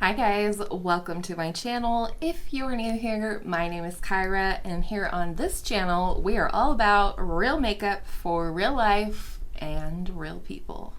Hi guys, welcome to my channel. If you're new here, my name is Kyra, and here on this channel we are all about real makeup for real life and real people.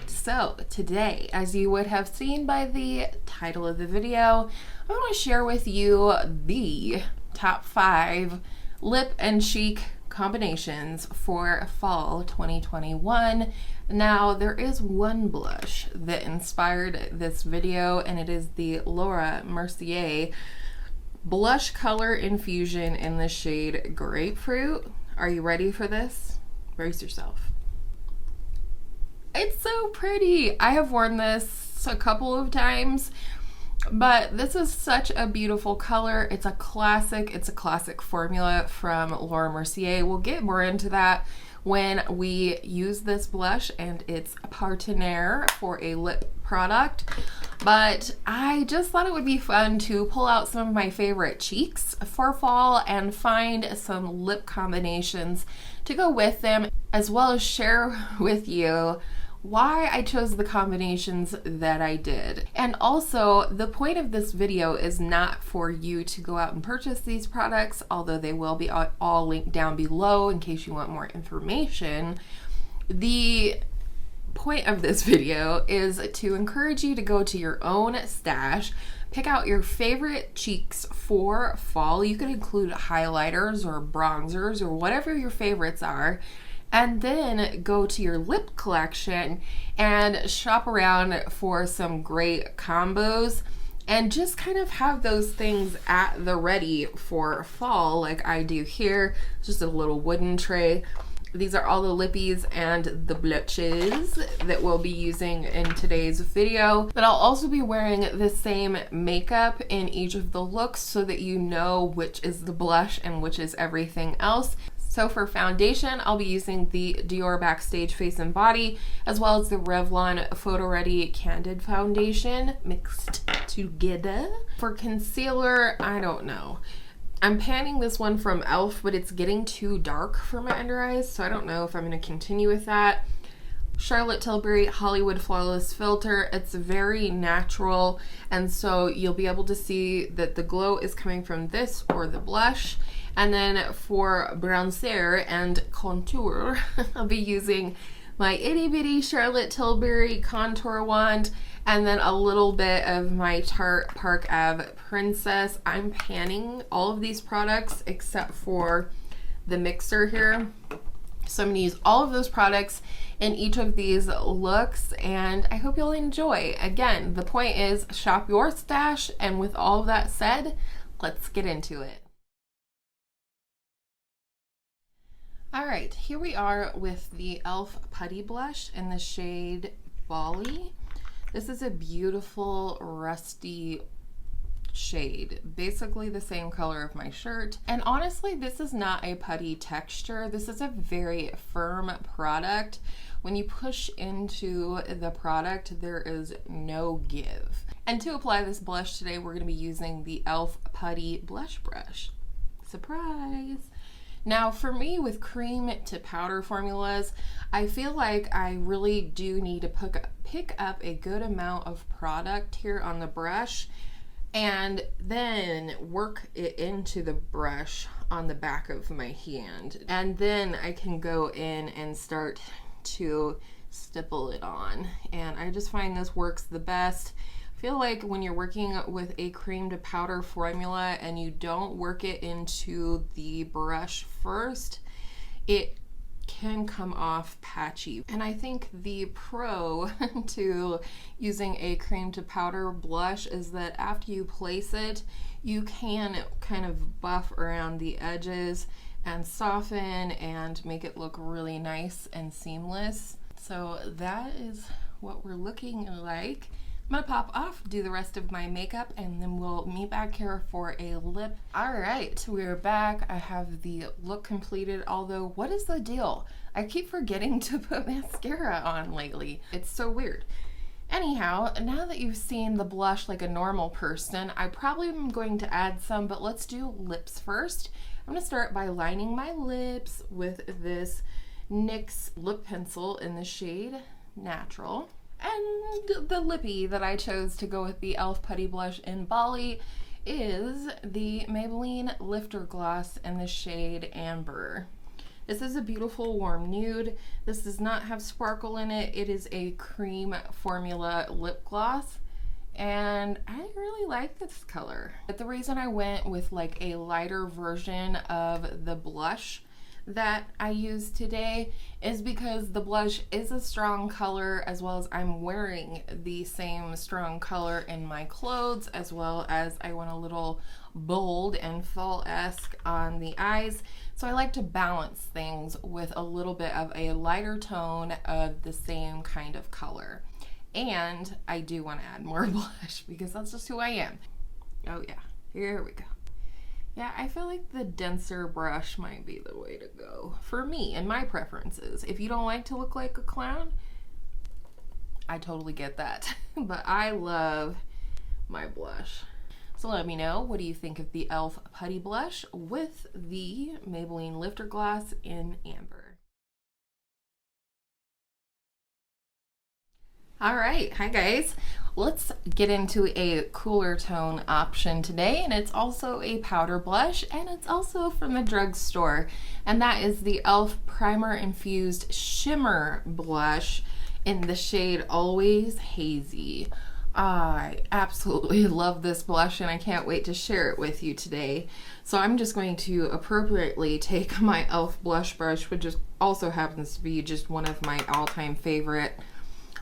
So today, as you would have seen by the title of the video, I want to share with you the top 5 lip and cheek combinations for fall 2021. Now, there is one blush that inspired this video, and it is the Laura Mercier blush color infusion in the shade Grapefruit. Are you ready for this? Brace yourself. It's so pretty. I have worn this a couple of times, but this is such a beautiful color. It's a classic formula from Laura Mercier. We'll get more into that when we use this blush and its partenaire for a lip product. But I just thought it would be fun to pull out some of my favorite cheeks for fall and find some lip combinations to go with them, as well as share with you why I chose the combinations that I did. And also, the point of this video is not for you to go out and purchase these products, although they will be all linked down below in case you want more information. The point of this video is to encourage you to go to your own stash, pick out your favorite cheeks for fall. You can include highlighters or bronzers or whatever your favorites are, and then go to your lip collection and shop around for some great combos and just kind of have those things at the ready for fall, like I do here. It's just a little wooden tray. These are all the lippies and the blushes that we'll be using in today's video. But I'll also be wearing the same makeup in each of the looks so that you know which is the blush and which is everything else. So for foundation, I'll be using the Dior Backstage Face and Body, as well as the Revlon PhotoReady Candid foundation mixed together. For concealer, I don't know. I'm panning this one from e.l.f, but it's getting too dark for my under eyes, so I don't know if I'm going to continue with that. Charlotte Tilbury Hollywood Flawless Filter. It's very natural, and so you'll be able to see that the glow is coming from this or the blush. And then for bronzer and contour, I'll be using my itty bitty Charlotte Tilbury contour wand, and then a little bit of my Tarte Park Ave Princess. I'm panning all of these products except for the mixer here. So I'm going to use all of those products in each of these looks, and I hope you'll enjoy. Again, the point is shop your stash, and with all of that said, let's get into it. Alright, here we are with the e.l.f. Putty Blush in the shade Bali. This is a beautiful rusty shade, basically the same color of my shirt. And honestly, this is not a putty texture. This is a very firm product. When you push into the product, there is no give. And to apply this blush today, we're going to be using the e.l.f. Putty Blush Brush. Surprise! Now, for me, with cream to powder formulas, I feel like I really do need to pick up a good amount of product here on the brush and then work it into the brush on the back of my hand. And then I can go in and start to stipple it on. And I just find this works the best. I feel like when you're working with a cream to powder formula and you don't work it into the brush first, it can come off patchy. And I think the pro to using a cream to powder blush is that after you place it, you can kind of buff around the edges and soften and make it look really nice and seamless. So that is what we're looking like. I'm gonna pop off, do the rest of my makeup, and then we'll meet back here for a lip. All right, we're back. I have the look completed, although what is the deal? I keep forgetting to put mascara on lately. It's so weird. Anyhow, now that you've seen the blush like a normal person, I probably am going to add some, but let's do lips first. I'm going to start by lining my lips with this NYX lip pencil in the shade Natural. And the lippy that I chose to go with the e.l.f. Putty Blush in Bali is the Maybelline Lifter Gloss in the shade Amber. This is a beautiful warm nude. This does not have sparkle in it. It is a cream formula lip gloss, and I really like this color. But the reason I went with like a lighter version of the blush that I used today is because the blush is a strong color, as well as I'm wearing the same strong color in my clothes, as well as I went a little bold and fall-esque on the eyes. So I like to balance things with a little bit of a lighter tone of the same kind of color. And I do want to add more blush because that's just who I am. Oh yeah, here we go. Yeah, I feel like the denser brush might be the way to go for me and my preferences. If you don't like to look like a clown, I totally get that. But I love my blush. So let me know, what do you think of the e.l.f. Putty Blush with the Maybelline Lifter Gloss in Amber? All right, hi guys. Let's get into a cooler tone option today, and it's also a powder blush, and it's also from the drugstore, and that is the e.l.f. Primer Infused Shimmer Blush in the shade Always Hazy. I absolutely love this blush, and I can't wait to share it with you today. So I'm just going to appropriately take my e.l.f. blush brush, which just also happens to be just one of my all-time favorite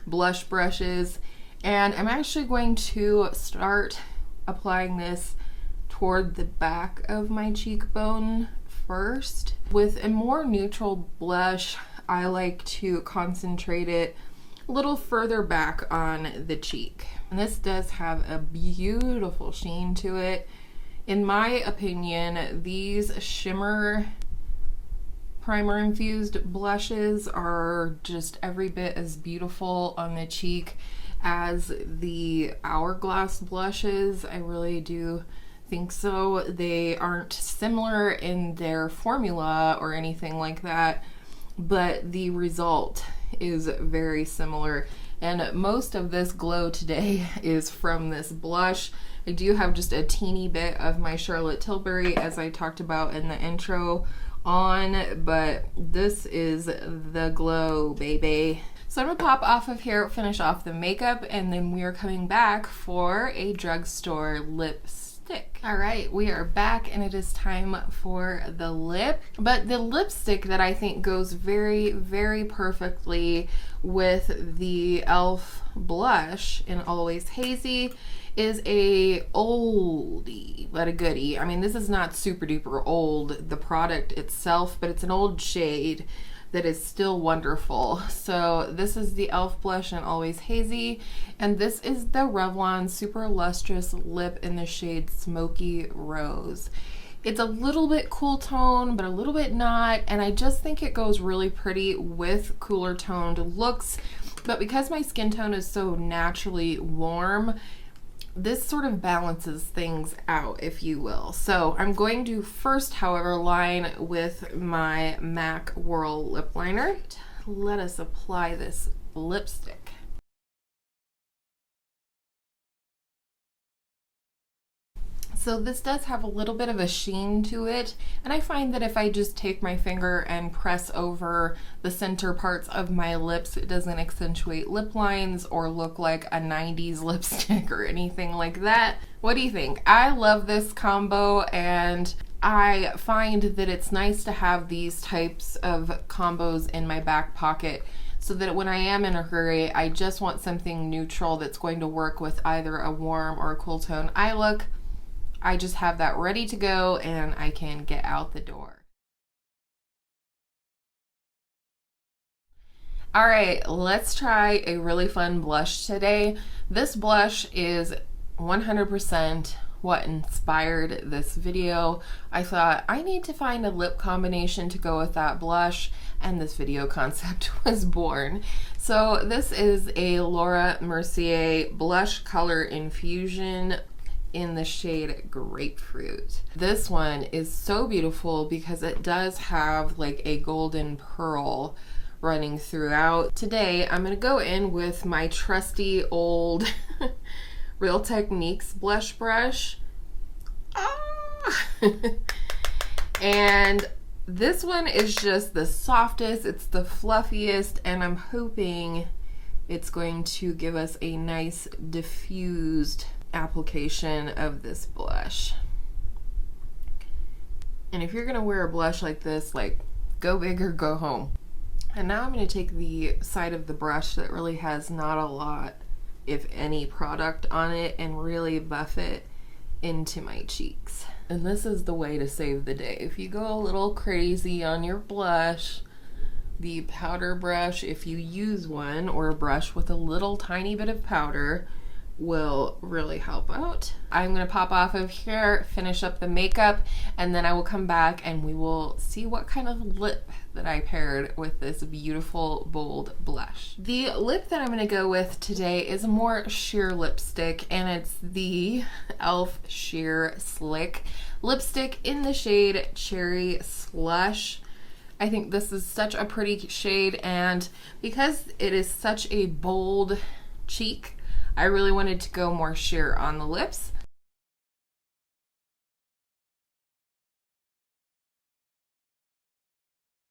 blush brushes, and I'm actually going to start applying this toward the back of my cheekbone first. With a more neutral blush, I like to concentrate it a little further back on the cheek. And this does have a beautiful sheen to it. In my opinion, these shimmer primer infused blushes are just every bit as beautiful on the cheek as the Hourglass blushes. I really do think so. They aren't similar in their formula or anything like that, but the result is very similar. And most of this glow today is from this blush. I do have just a teeny bit of my Charlotte Tilbury, as I talked about in the intro, on, but this is the glow, baby. So I'm gonna pop off of here, finish off the makeup, and then we are coming back for a drugstore lipstick. All right, we are back, and it is time for the lip. But the lipstick that I think goes very, very perfectly with the e.l.f. blush in Always Hazy is a oldie but a goodie. I mean, this is not super duper old, the product itself, but it's an old shade that is still wonderful. So this is the e.l.f. blush in Always Hazy, and this is the Revlon Super Lustrous Lip in the shade Smoky Rose. It's a little bit cool tone, but a little bit not, and I just think it goes really pretty with cooler toned looks. But because my skin tone is so naturally warm, this sort of balances things out, if you will. So I'm going to first, however, line with my MAC Whirl lip liner. Let us apply this lipstick. So this does have a little bit of a sheen to it, and I find that if I just take my finger and press over the center parts of my lips, it doesn't accentuate lip lines or look like a 90s lipstick or anything like that. What do you think? I love this combo, and I find that it's nice to have these types of combos in my back pocket, so that when I am in a hurry, I just want something neutral that's going to work with either a warm or a cool tone eye look. I just have that ready to go, and I can get out the door. All right, let's try a really fun blush today. This blush is 100% what inspired this video. I thought I need to find a lip combination to go with that blush, and this video concept was born. So this is a Laura Mercier blush color infusion in the shade Grapefruit. This one is so beautiful because it does have like a golden pearl running throughout. Today I'm gonna go in with my trusty old Real Techniques blush brush. And this one is just the softest, it's the fluffiest, and I'm hoping it's going to give us a nice diffused application of this blush. And if you're gonna wear a blush like this, like, go big or go home. And now I'm gonna take the side of the brush that really has not a lot, if any, product on it and really buff it into my cheeks. And this is the way to save the day. If you go a little crazy on your blush, the powder brush, if you use one, or a brush with a little tiny bit of powder, will really help out. I'm gonna pop off of here, finish up the makeup, and then I will come back and we will see what kind of lip that I paired with this beautiful bold blush. The lip that I'm gonna go with today is a more sheer lipstick, and it's the e.l.f. Sheer Slick lipstick in the shade Cherry Slush. I think this is such a pretty shade, and because it is such a bold cheek, I really wanted to go more sheer on the lips.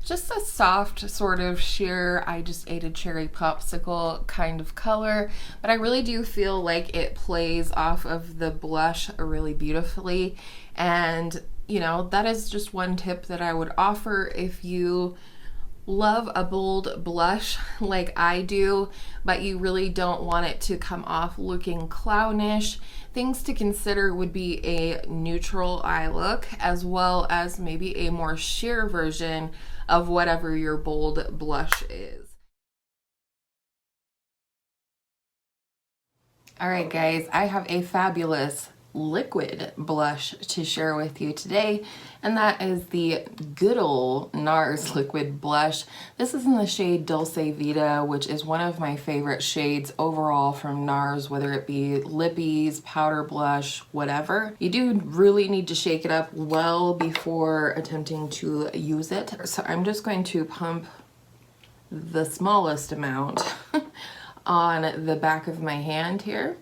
Just a soft sort of sheer, I just ate a cherry popsicle kind of color, but I really do feel like it plays off of the blush really beautifully. And you know, that is just one tip that I would offer if you love a bold blush like I do, but you really don't want it to come off looking clownish. Things to consider would be a neutral eye look, as well as maybe a more sheer version of whatever your bold blush is. All right, guys, I have a fabulous liquid blush to share with you today, and that is the good old Nars liquid blush. This is in the shade Dulce Vita, which is one of my favorite shades overall from Nars, whether it be lippies, powder blush, whatever. You do really need to shake it up well before attempting to use it. So I'm just going to pump the smallest amount on the back of my hand here.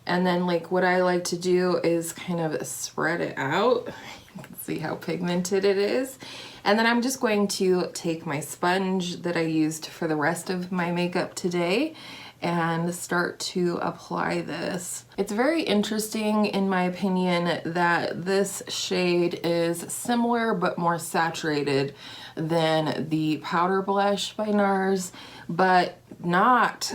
And then, like, what I like to do is kind of spread it out. You can see how pigmented it is. And then I'm just going to take my sponge that I used for the rest of my makeup today and start to apply this. It's very interesting, in my opinion, that this shade is similar but more saturated than the powder blush by Nars, but not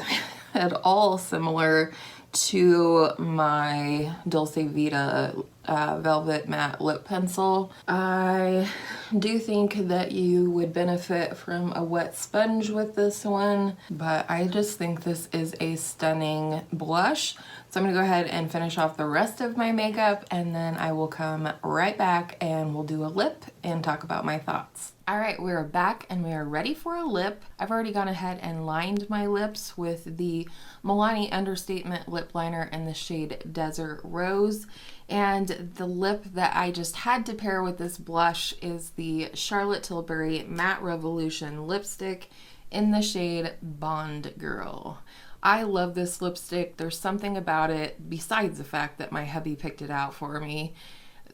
at all similar to my Dulce Vita Velvet Matte Lip Pencil. I do think that you would benefit from a wet sponge with this one, but I just think this is a stunning blush. So I'm gonna go ahead and finish off the rest of my makeup, and then I will come right back and we'll do a lip and talk about my thoughts. All right, we're back and we are ready for a lip. I've already gone ahead and lined my lips with the Milani Understatement Lip Liner in the shade Desert Rose. And the lip that I just had to pair with this blush is the Charlotte Tilbury Matte Revolution lipstick in the shade Bond Girl. I love this lipstick. There's something about it, besides the fact that my hubby picked it out for me,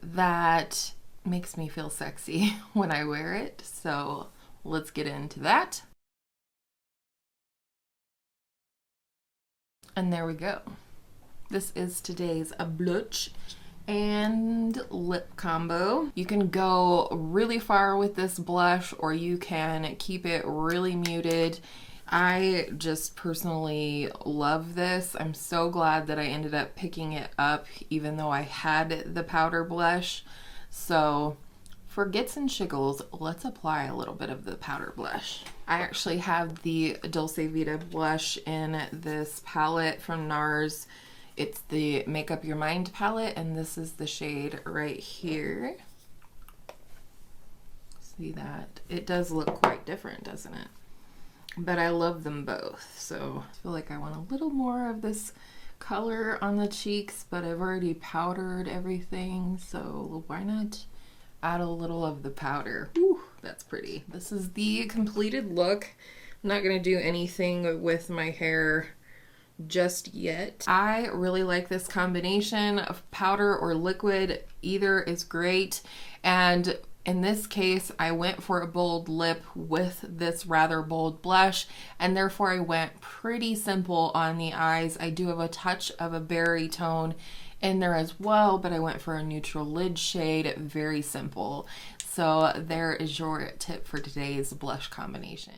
that makes me feel sexy when I wear it. So let's get into that. And there we go. This is today's blush and lip combo. You can go really far with this blush, or you can keep it really muted. I just personally love this. I'm so glad that I ended up picking it up, even though I had the powder blush. So for gits and shiggles, let's apply a little bit of the powder blush. I actually have the Dulce Vita blush in this palette from Nars. It's the Make Up Your Mind palette, and this is the shade right here. See that? It does look quite different, doesn't it? But I love them both, so I feel like I want a little more of this color on the cheeks, but I've already powdered everything, so why not add a little of the powder? Ooh, that's pretty. This is the completed look. I'm not gonna do anything with my hair just yet. I really like this combination of powder or liquid. Either is great, and in this case I went for a bold lip with this rather bold blush, and therefore I went pretty simple on the eyes. I do have a touch of a berry tone in there as well, but I went for a neutral lid shade, very simple. So there is your tip for today's blush combination.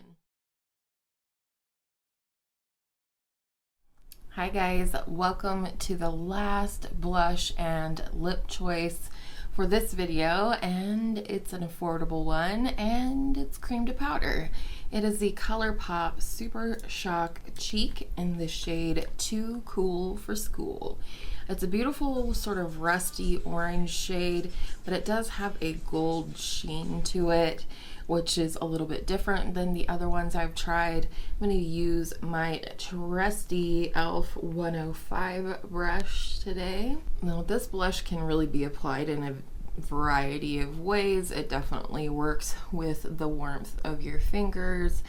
Hi guys, welcome to the last blush and lip choice for this video, and it's an affordable one, and it's cream to powder. It is the ColourPop Super Shock Cheek in the shade Too Cool for School. It's a beautiful sort of rusty orange shade, but it does have a gold sheen to it, which is a little bit different than the other ones I've tried. I'm going to use my trusty e.l.f. 105 brush today. Now this blush can really be applied in a variety of ways. It definitely works with the warmth of your fingers.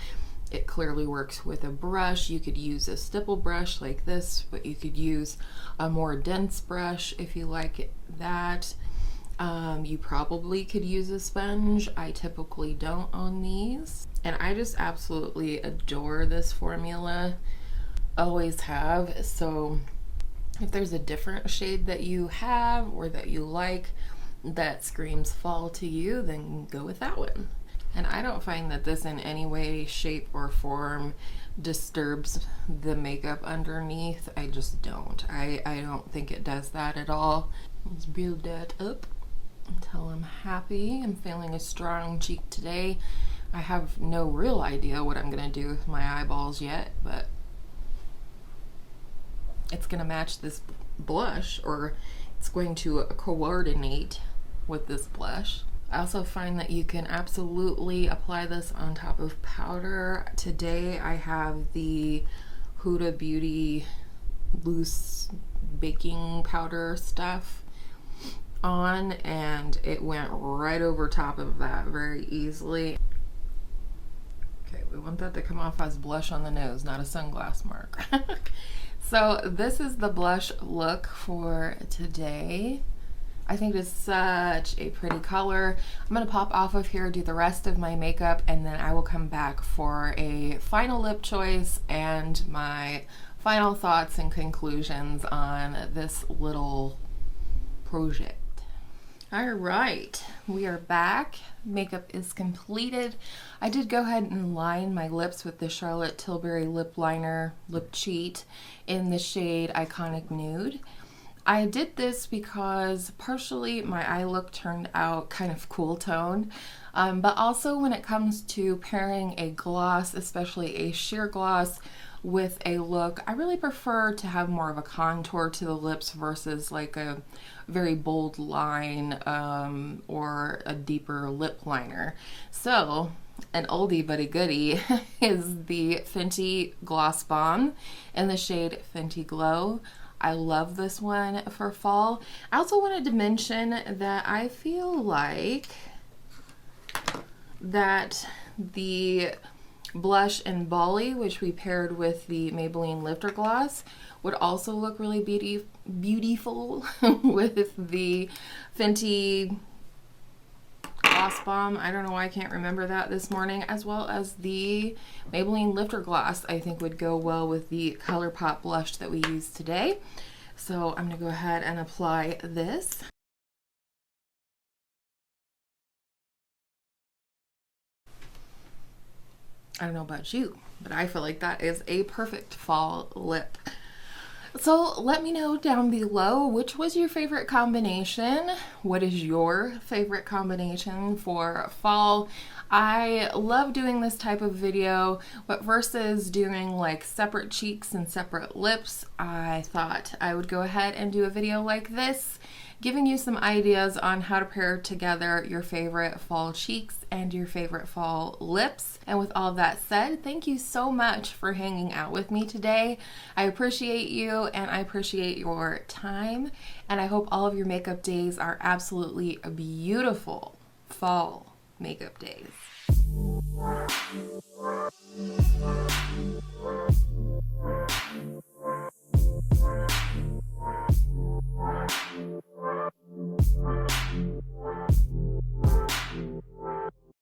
It clearly works with a brush. You could use a stipple brush like this, but you could use a more dense brush if you like that. You probably could use a sponge. I typically don't on these. And I just absolutely adore this formula. Always have. So if there's a different shade that you have or that you like that screams fall to you, then go with that one. And I don't find that this in any way, shape, or form disturbs the makeup underneath. I just don't. I don't think it does that at all. Let's build that up until I'm happy. I'm feeling a strong cheek today. I have no real idea what I'm gonna do with my eyeballs yet, but it's gonna match this blush, or it's going to coordinate with this blush. I also find that you can absolutely apply this on top of powder. Today I have the Huda Beauty loose baking powder stuff on, and it went right over top of that very easily. Okay, we want that to come off as blush on the nose, not a sunglass mark. So this is the blush look for today. I think it's such a pretty color. I'm gonna pop off of here, do the rest of my makeup, and then I will come back for a final lip choice and my final thoughts and conclusions on this little project. All right, we are back. Makeup is completed. I did go ahead and line my lips with the Charlotte Tilbury lip liner, lip cheat, in the shade Iconic Nude. I did this because partially my eye look turned out kind of cool tone, but also when it comes to pairing a gloss, especially a sheer gloss, with a look, I really prefer to have more of a contour to the lips versus like a very bold line or a deeper lip liner. So an oldie but a goodie is the Fenty Gloss Balm in the shade Fenty Glow. I love this one for fall. I also wanted to mention that I feel like that the blush in Bali, which we paired with the Maybelline Lifter Gloss, would also look really beautiful with the Fenty Gloss Balm. I don't know why I can't remember that this morning, as well as the Maybelline Lifter Gloss. I think would go well with the ColourPop blush that we used today. So I'm gonna go ahead and apply this. I don't know about you, but I feel like that is a perfect fall lip. So let me know down below, which was your favorite combination? What is your favorite combination for fall? I love doing this type of video, but versus doing like separate cheeks and separate lips, I thought I would go ahead and do a video like this, giving you some ideas on how to pair together your favorite fall cheeks and your favorite fall lips. And with all that said, thank you so much for hanging out with me today. I appreciate you and I appreciate your time, and I hope all of your makeup days are absolutely beautiful fall makeup days.